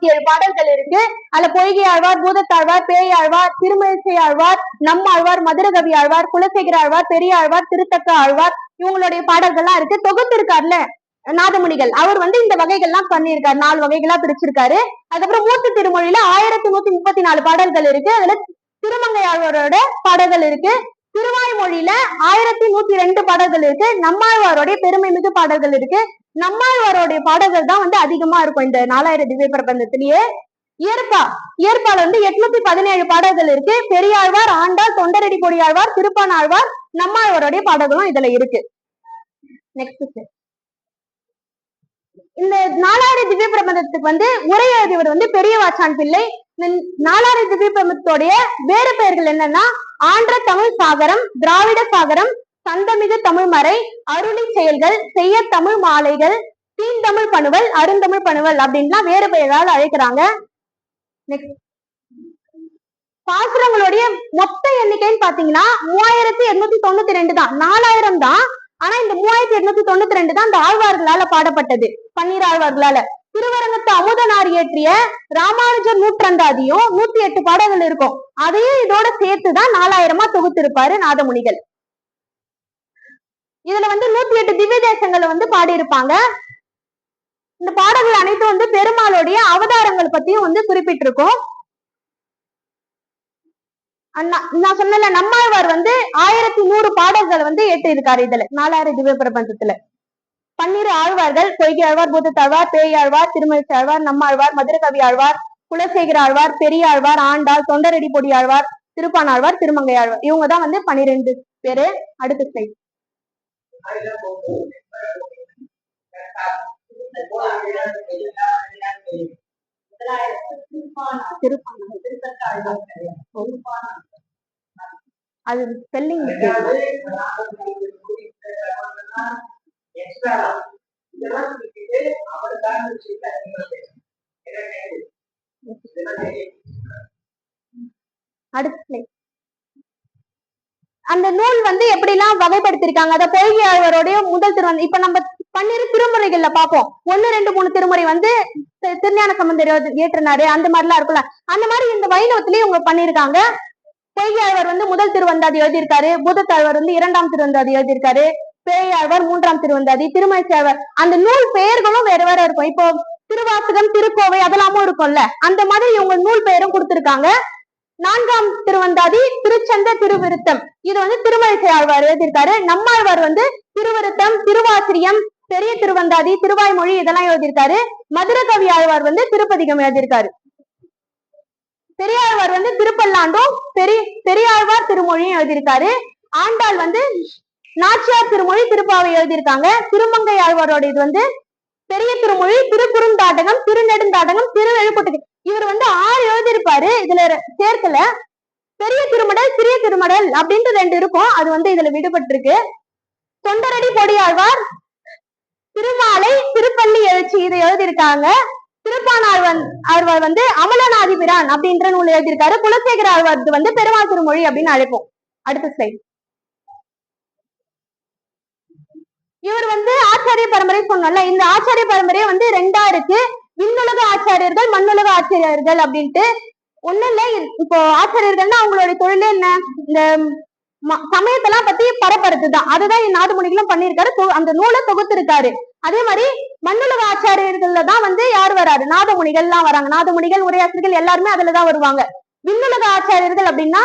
167 பாடல்கள் இருக்கு. அதுல பொய்கை ஆழ்வார், பூதத்தாழ்வார், பேய் ஆழ்வார், திருமழிசை ஆழ்வார், நம் ஆழ்வார், மதுரகவி ஆழ்வார், குலசேகர ஆழ்வார், பெரிய ஆழ்வார், திருத்தக்க ஆழ்வார், இவங்களுடைய பாடல்கள்லாம் இருக்கு. தொகுத்து இருக்காருல நாதமுனிகள், அவர் இந்த வகைகள்லாம் பண்ணியிருக்காரு, 4 வகைகளா பிரிச்சிருக்காரு. அதுக்கப்புறம் மூத்த திருமொழியில 1134 பாடல்கள் இருக்கு. அதுல திருமங்கை ஆழ்வாரோட பாடல்கள் இருக்கு. திருவாய்மொழியில 1102 பாடல்கள் இருக்கு. நம்மாழ்வாரோடைய பெருமை மிகு பாடல்கள் இருக்கு. நம்மாழ்வாரோடைய பாடல்கள் தான் அதிகமா இருக்கும் இந்த 4000 திவ்ய பிரபந்தத்திலேயே. இயற்பால 817 பாடல்கள் இருக்கு. பெரியாழ்வார், ஆண்டாள், தொண்டரடி பொடியாழ்வார், திருப்பான் ஆழ்வார், நம்மாழ்வாரோடைய பாடல்களும் இதுல இருக்கு. நெக்ஸ்ட் இந்த 4000 திவ்ய பிரபந்தத்துக்கு உரை எழுதியவர் பெரியவாச்சான் பிள்ளை. 4000 திவ்ய பிரபந்தத்தோடைய வேறு பெயர்கள் என்னன்னா ஆன்ற தமிழ் சாகரம், திராவிட சாகரம், சந்தமிகு தமிழ் மறை, அருளி செயல்கள், செய்ய தமிழ் மாலைகள், தீந்தமிழ் பணுவல், அருந்தமிழ் பணுவல் அப்படின்லாம் வேறு பெயரால் அழைக்கிறாங்க. பாசுரங்களுடைய மொத்த எண்ணிக்கைன்னு பாத்தீங்கன்னா 3892 தான். 4000 தான். ஆனா இந்த 3892 தான் இந்த ஆழ்வார்களால பாடப்பட்டது, 12 ஆழ்வார்களால. திருவரங்கத்து அமுதனார் இயற்றிய ராமானுஜர் நூற்றந்தாதியும் 108 பாடல்கள் இருக்கும். அதையும் இதோட சேர்த்துதான் 4000 தொகுத்திருப்பாரு நாதமுனிகள். இதுல 108 திவ்ய தேசங்களை பாடியிருப்பாங்க. இந்த பாடல்கள் அனைத்தும் பெருமாளுடைய அவதாரங்கள் பத்தியும் குறிப்பிட்டிருக்கும். நான் சொன்ன நம்மாழ்வார் 1100 பாடல்கள் ஏற்றிருக்காரு இதுல 4000 திவ்ய பிரபந்தத்துல. 12 ஆழ்வார்கள், பொய்கை ஆழ்வார், பூதத்தாழ்வார், பேய் ஆழ்வார், திருமழிசை ஆழ்வார், நம்மாழ்வார், மதுரகவி ஆழ்வார், குலசேகர ஆழ்வார், பெரிய ஆழ்வார், ஆண்டாள், தொண்டரடி பொடி ஆழ்வார், திருப்பான் ஆழ்வார், திருமங்கை ஆழ்வார், இவங்கதான் 12 பேரு. அடுத்த ஸ்லைட். அது ஸ்பெல்லிங் அந்த நூல் எப்படி எல்லாம் வகைப்படுத்திருக்காங்க. அத பொய்கை ஆழ்வாரோடைய முதல் திருவந்தை இப்ப நம்ம 12 திருமுறைகள்ல பார்ப்போம். 1, 2, 3 திருமுறை திருஞான சம்பந்தர் ஏற்றினாரு, அந்த மாதிரி எல்லாம் இருக்குல்ல. அந்த மாதிரி இந்த வைணவத்திலேயே இவங்க பண்ணிருக்காங்க. பொய்கை ஆழ்வார் முதல் திருவந்தாதி எழுதியிருக்காரு, பூதத்தாழ்வார் 2ஆம் திருவந்தாதி எழுதியிருக்காரு, பேயாழ்வார் 3ஆம் திருவந்தாதி, திருமழிசை ஆழ்வார். அந்த நூல் பெயர்களும் வேற வேற இருக்கும். இப்போ திருவாசகம், திருக்கோவை அதெல்லாமும் இருக்கும்ல, அந்த மாதிரி இவங்க நூல் பெயரும் கொடுத்திருக்காங்க. 4ஆம் திருவந்தாதி திருச்சந்த திருவிருத்தம், இது திருமழிசை ஆழ்வார் எழுதியிருக்காரு. நம்மாழ்வார் திருவிருத்தம், திருவாசிரியம், பெரிய திருவந்தாதி, திருவாய்மொழி இதெல்லாம் எழுதியிருக்காரு. மதுரகவி ஆழ்வார் திருப்பதிகம் எழுதியிருக்காரு. பெரியாழ்வார் திருப்பல்லாண்டும் பெரியாழ்வார் திருமொழியும் எழுதியிருக்காரு. ஆண்டாள் நாச்சியார் திருமொழி, திருப்பாவை எழுதியிருக்காங்க. திருமங்கை ஆழ்வாரோட இது பெரிய திருமொழி, திருக்குறுந்தாட்டகம், திருநெடுந்தாட்டகம், திருவெழுக்குட்டகை. இவர் 6 எழுதியிருப்பாரு. இதுல சேர்க்கல. பெரிய திருமடல், சிறிய திருமடல் அப்படின்ட்டு 2 இருக்கும். அது இதுல விடுபட்டு இருக்கு. தொண்டரடி பொடியாழ்வார் திருமாலை, திருப்பள்ளி எழுச்சி இதை எழுதியிருக்காங்க. திருப்பான் ஆழ்வார் அமலநாதி பிரான் அப்படின்ற நூல் எழுதியிருக்காரு. குலசேகர ஆழ்வார் பெருமாள் திருமொழி அப்படின்னு அழைப்போம். அடுத்த ஸ்லைட். இவர் ஆச்சாரிய பரம்பரை சொன்னோம்ல, இந்த ஆச்சாரிய பரம்பரையை 2ஆ இருக்கு. விண்ணுலக ஆச்சாரியர்கள், மண்ணுலக ஆச்சாரியர்கள் அப்படின்ட்டு. ஒண்ணு இல்ல, இப்போ ஆச்சாரியர்கள்னா அவங்களுடைய தொழிலே என்ன, இந்த சமயத்தெல்லாம் பத்தி பரப்புறதுதான். அதுதான் நாதமுனிகளும் பண்ணியிருக்காரு. அந்த நூலை தொகுத்திருக்காரு. அதே மாதிரி மண்ணுலக ஆச்சாரியர்கள்ல தான் யார் வராரு, நாதமுனிகள் எல்லாம் வராங்க. நாதமுனிகள், உரையாசிரியர்கள் எல்லாருமே அதுலதான் வருவாங்க. விண்ணுலக ஆச்சாரியர்கள் அப்படின்னா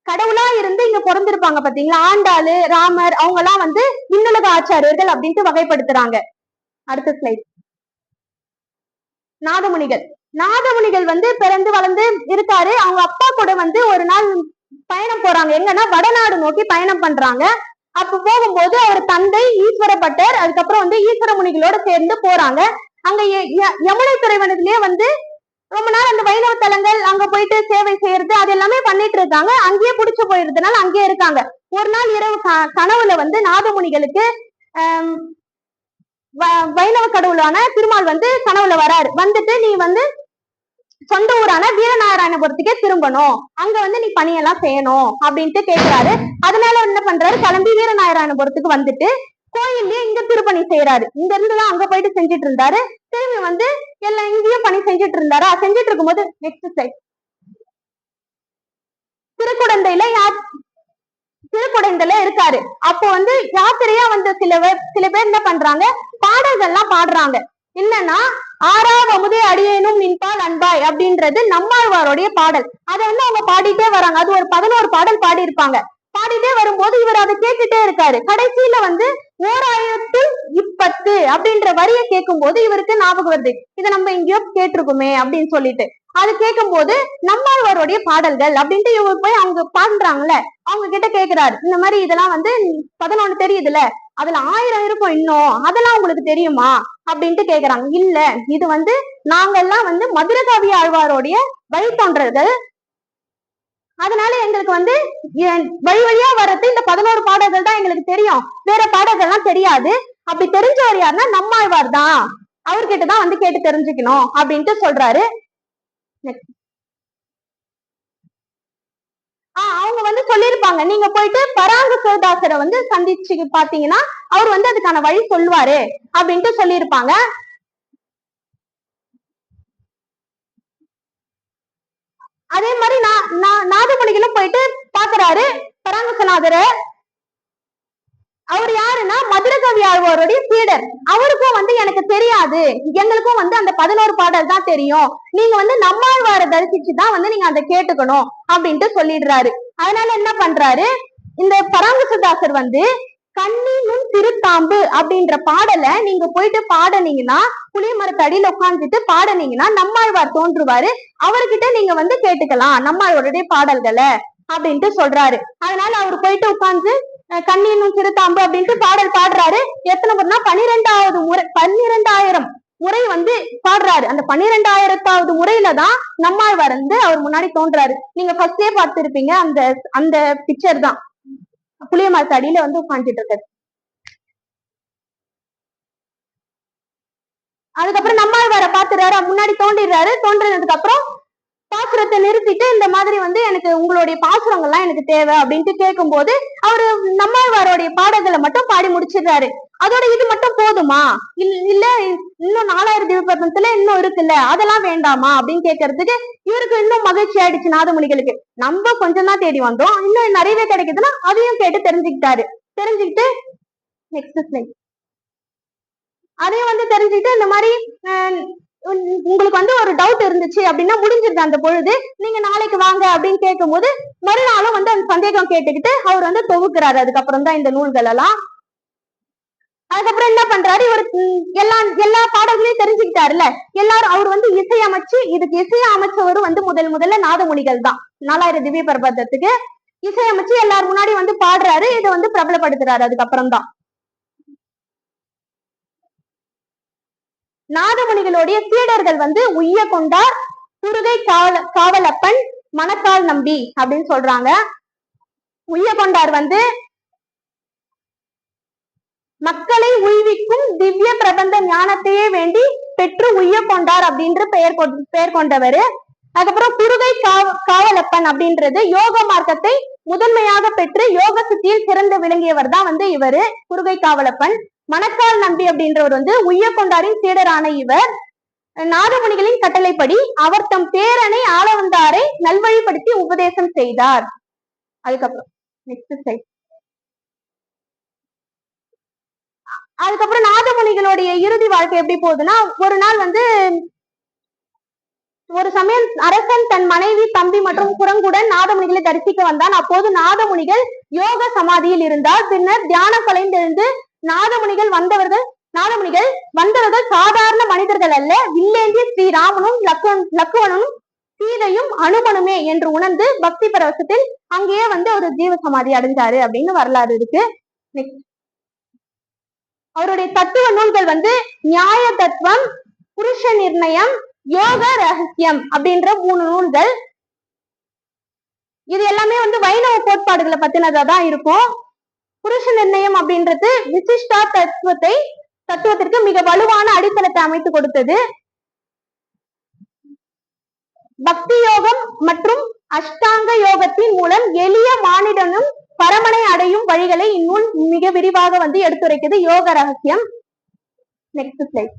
கடவுளா இருந்து இங்க பிறந்திருப்பாங்க பாத்தீங்களா, ஆண்டாளு, ராமர், அவங்க எல்லாம் விண்ணுலக ஆச்சாரியர்கள் அப்படின்ட்டு வகைப்படுத்துறாங்க. அடுத்த ஸ்லைட். நாதமுனிகள் பிறந்து வளர்ந்து இருக்காரு. அவங்க அப்பா கூட ஒரு நாள் பயணம் போறாங்க. எங்கன்னா வடநாடு நோக்கி பயணம் பண்றாங்க. அப்ப போகும்போது அவர் தந்தை ஈஸ்வரப்பட்டர், அதுக்கப்புறம் ஈஸ்வர முனிகளோட சேர்ந்து போறாங்க. அங்க யமுனை துறைவனத்திலேயே ரொம்ப நாள் அந்த வைணவ தலங்கள் அங்க போயிட்டு சேவை செய்யறது அது எல்லாமே பண்ணிட்டு இருக்காங்க. அங்கேயே புடிச்சு போயிருந்தனால அங்கேயே இருக்காங்க. ஒரு நாள் இரவு கனவுல நாதமுனிகளுக்கு வைணவ கடவுளான திருமால் கனவுல வராரு. வந்துட்டு நீ சொந்த ஊரான வீரநாராயணபுரத்துக்கே திரும்பணும், அங்க நீ பணியெல்லாம் செய்யணும் அப்படின்ட்டு கேட்கிறாரு. அதனால என்ன பண்றாரு, கிளம்பி வீரநாராயணபுரத்துக்கு வந்துட்டு கோயில்லயே இங்க திருப்பணி செய்யறாரு. இங்க இருந்துதான் அங்க போயிட்டு செஞ்சுட்டு இருந்தாரு. திரும்பி வந்து எல்லாம் இங்கேயும் பணி செஞ்சுட்டு இருந்தாரா. செஞ்சுட்டு இருக்கும்போது நெக்ஸ்ட் சைட் திருக்குடந்தையில திருக்குடந்தையில இருக்காரு. அப்போ வந்து யாத்திரையா வந்து சில பேர் என்ன பண்றாங்க, பாடல்கள்லாம் பாடுறாங்க. என்னன்னா, ஆறாவது அமுதே அடியேனும் நின்பால் அன்பாய் அப்படின்றது நம்மாழ்வாருடைய பாடல். அதை வந்து அவங்க பாடிட்டே வராங்க. அது ஒரு 11 பாடல் பாடி இருப்பாங்க. பாடிட்டே வரும்போது இவர் அதை கேட்டுட்டே இருக்காரு. கடைசியில வந்து 1010 அப்படின்ற வரியை கேட்கும் போது இவருக்கு ஞாபகம் வருது, இதை நம்ம எங்கேயோ கேட்டிருக்குமே அப்படின்னு சொல்லிட்டு. அது கேட்கும் போது நம்மாழ்வாருடைய பாடல்கள் அப்படின்ட்டு இவர் போய் அவங்க பாடுறாங்கல்ல, அவங்க கிட்ட கேக்குறாரு, இந்த மாதிரி இதெல்லாம் வந்து 11 தெரியுதுல, அதுல 1000 இருக்கும் இன்னும், அதெல்லாம் உங்களுக்கு தெரியுமா அப்படின்ட்டு கேக்குறாங்க. இல்ல, இது வந்து நாங்கெல்லாம் வந்து மதுரகவி ஆழ்வாருடைய வழித்தோன்றர்கள், அதனால எங்களுக்கு வந்து வழி வழியா வர்றது இந்த 11 பாடல்கள் தான் எங்களுக்கு தெரியும், வேற பாடல்கள்லாம் தெரியாது. அப்படி தெரிஞ்சவர் யாருன்னா நம்மாழ்வார் தான், அவர்கிட்டதான் வந்து கேட்டு தெரிஞ்சுக்கணும் அப்படின்ட்டு சொல்றாரு. அவங்க வந்து சொல்லியிருப்பாங்க, நீங்க போயிட்டு பராங்குசதாசரை வந்து சந்திச்சு பாத்தீங்கன்னா அவர் வந்து அதுக்கான வழி சொல்லுவாரு அப்படின்ட்டு சொல்லியிருப்பாங்க. அதே மாதிரி நாதமுனிகளும் போயிட்டு பாக்குறாரு பராங்குசநாதரை. அவர் யாருன்னா மதுரகவி ஆழ்வாருடைய சீடர். அவருக்கும் வந்து எனக்கு தெரியாது, எங்களுக்கும் வந்து அந்த 11 பாடல் தான் தெரியும், நீங்க வந்து நம்மாழ்வாரை தரிசிச்சுதான் வந்து நீங்க அதை கேட்டுக்கணும் அப்படின்ட்டு சொல்லிடுறாரு. அதனால என்ன பண்றாரு, இந்த பராங்குசதாசர் வந்து கண்ணினும் திருத்தாம்பு அப்படின்ற பாடலை நீங்க போயிட்டு பாடனீங்கன்னா, புளிய மரத்தடியில உட்காந்துட்டு பாடனீங்கன்னா நம்மாழ்வார் தோன்றுவாரு, அவர்கிட்ட நீங்க வந்து கேட்டுக்கலாம் நம்மாழ்வாருடைய பாடல்களை அப்படின்ட்டு சொல்றாரு. அதனால அவர் போயிட்டு உட்கார்ந்து கண்ணினும் திருத்தாம்பு அப்படின்ட்டு பாடல் பாடுறாரு. எத்தனை முறைனா 12வது முறை, 12,000 முறை வந்து பாடுறாரு. அந்த 12,000வது முறையில தான் நம்மாழ்வார் வந்து அவர் முன்னாடி தோன்றாரு. நீங்க ஃபர்ஸ்டே பார்த்திருப்பீங்க, அந்த அந்த பிக்சர் தான் புளிய மரத்தடியில வந்து உட்காந்துட்டு இருக்காரு. அதுக்கப்புறம் நம்மாழ்வாரை பாத்துறாரு, முன்னாடி தோன்றிடுறாரு. தோன்றினதுக்கு அப்புறம் பாசுரத்தை நிறுத்திட்டு இந்த மாதிரி வந்து எனக்கு உங்களுடைய பாசுரங்கள்லாம் எனக்கு தேவை அப்படின்ட்டு கேட்கும் போது அவரு நம்மாழ்வாருடைய பாடல்களை மட்டும் பாடி முடிச்சிடுறாரு. அதோட இது மட்டும் போதுமா, இல்ல இன்னும் 4000 திவ்யபதத்துல இன்னும் இருக்குல்ல, அதெல்லாம் வேண்டாமா அப்படின்னு கேட்கறதுக்கு இவருக்கு இன்னும் மகிழ்ச்சி ஆயிடுச்சு. நாதமுனிகளுக்கு நம்ம கொஞ்சம் தான் தேடி வந்தோம், இன்னும் நிறையவே கிடைக்குதுன்னா அதையும் கேட்டு தெரிஞ்சுக்கிட்டாரு. தெரிஞ்சுக்கிட்டு நெக்ஸ்ட் ஸ்லைட், அதையும் வந்து தெரிஞ்சுக்கிட்டு இந்த மாதிரி உங்களுக்கு வந்து ஒரு டவுட் இருந்துச்சு அப்படின்னா முடிஞ்சிருது அந்த பொழுது, நீங்க நாளைக்கு வாங்க அப்படின்னு கேட்கும் போது மறுநாளும் வந்து அந்த சந்தேகம் கேட்டுக்கிட்டு அவர் வந்து தொகுக்கிறாரு. அதுக்கப்புறம் தான் இந்த நூல்கள் எல்லாம். அதுக்கப்புறம் என்ன பண்றாரு, இவர் எல்லா பாடல்களையும் தெரிஞ்சுக்கிட்டாருல்ல, எல்லாரும் அவர் வந்து இசையமைச்சு, இதுக்கு இசையமைச்சவரும் வந்து முதல்ல நாதமுனிகள் தான். 4000 திவ்ய பிரபந்தத்துக்கு இசையமைச்சு எல்லாரும் முன்னாடி வந்து பாடுறாரு, இதை வந்து பிரபலப்படுத்துறாரு. அதுக்கப்புறம் தான் நாதமுனிகளுடைய சீடர்கள் வந்து உய்ய கொண்டார், குருகை காவலப்பன், மணக்கால் நம்பி அப்படின்னு சொல்றாங்க. உய்ய கொண்டார் வந்து மக்களை உய்விக்கும் திவ்ய பிரபந்த ஞானத்தையே வேண்டி பெற்று உய்ய கொண்டார் அப்படின்ற பெயர் கொண்டவர். அதுக்கப்புறம் குருகை காவலப்பன் அப்படின்றது யோக மார்க்கத்தை முதன்மையாக பெற்று யோக சித்தியில் சிறந்து விளங்கியவர் தான் வந்து இவரு குருகை காவலப்பன். மணக்கால் நம்பி அப்படின்றவர் வந்து உய்ய கொண்டாரின் சீடரான இவர் நாதமுனிகளின் கட்டளைப்படி அவர் தம் பேரனை ஆளவந்தாரை நல்வழிப்படுத்தி உபதேசம் செய்தார். அதுக்கப்புறம் நெக்ஸ்ட் சைட், அதுக்கப்புறம் நாதமுனிகளுடைய இறுதி வாழ்க்கை எப்படி போகுதுன்னா, ஒரு நாள் வந்து ஒரு சமயம் அரசன் தன் மனைவி தம்பி மற்றும் குரங்குடன் நாதமுனிகளை தரிசிக்க வந்தான். அப்போது நாதமுனிகள் யோக சமாதியில் இருந்தார். பின்னர் தியானம் கலைந்தெழுந்து நாதமுனிகள் வந்தவர்கள் சாதாரண மனிதர்கள் அல்ல, வில்லேந்திய ஸ்ரீராமனும் லக்குவனும் சீதையும் அனுமனுமே என்று உணர்ந்து பக்தி பரவசத்தில் அங்கேயே வந்து ஒரு ஜீவ சமாதி அடைஞ்சாரு அப்படின்னு வரலாறு இருக்கு. அவருடைய தத்துவ நூல்கள் வந்து நியாய தத்துவம், புருஷ நிர்ணயம், யோக ரகசியம் அப்படின்ற 3 நூல்கள். இது எல்லாமே வந்து வைணவ கோட்பாடுகளை பத்தினதா தான் இருக்கும். புருஷ நிர்ணயம் அப்படின்றது விசிஷ்டா தத்துவத்திற்கு மிக வலுவான அடித்தளத்தை அமைத்து கொடுத்தது. பக்தி யோகம் மற்றும் அஷ்டாங்க யோகத்தின் மூலம் எளிய மானிடனும் பரமனை அடையும் வழிகளை இந்நூல் மிக விரிவாக வந்து எடுத்துரைக்குது. யோக ரகசியம். Next slide.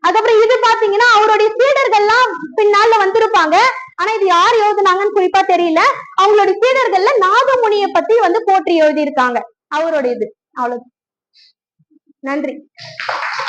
அதுக்கப்புறம் இது பாத்தீங்கன்னா அவருடைய சீடர்கள்லாம் பின்னால வந்திருப்பாங்க. ஆனா இது யார் எழுதுனாங்கன்னு குறிப்பா தெரியல. அவங்களுடைய சீடர்கள்ல நாகமுனிய பத்தி வந்து போற்றி எழுதியிருக்காங்க. அவருடைய இது அவ்வளவு. நன்றி.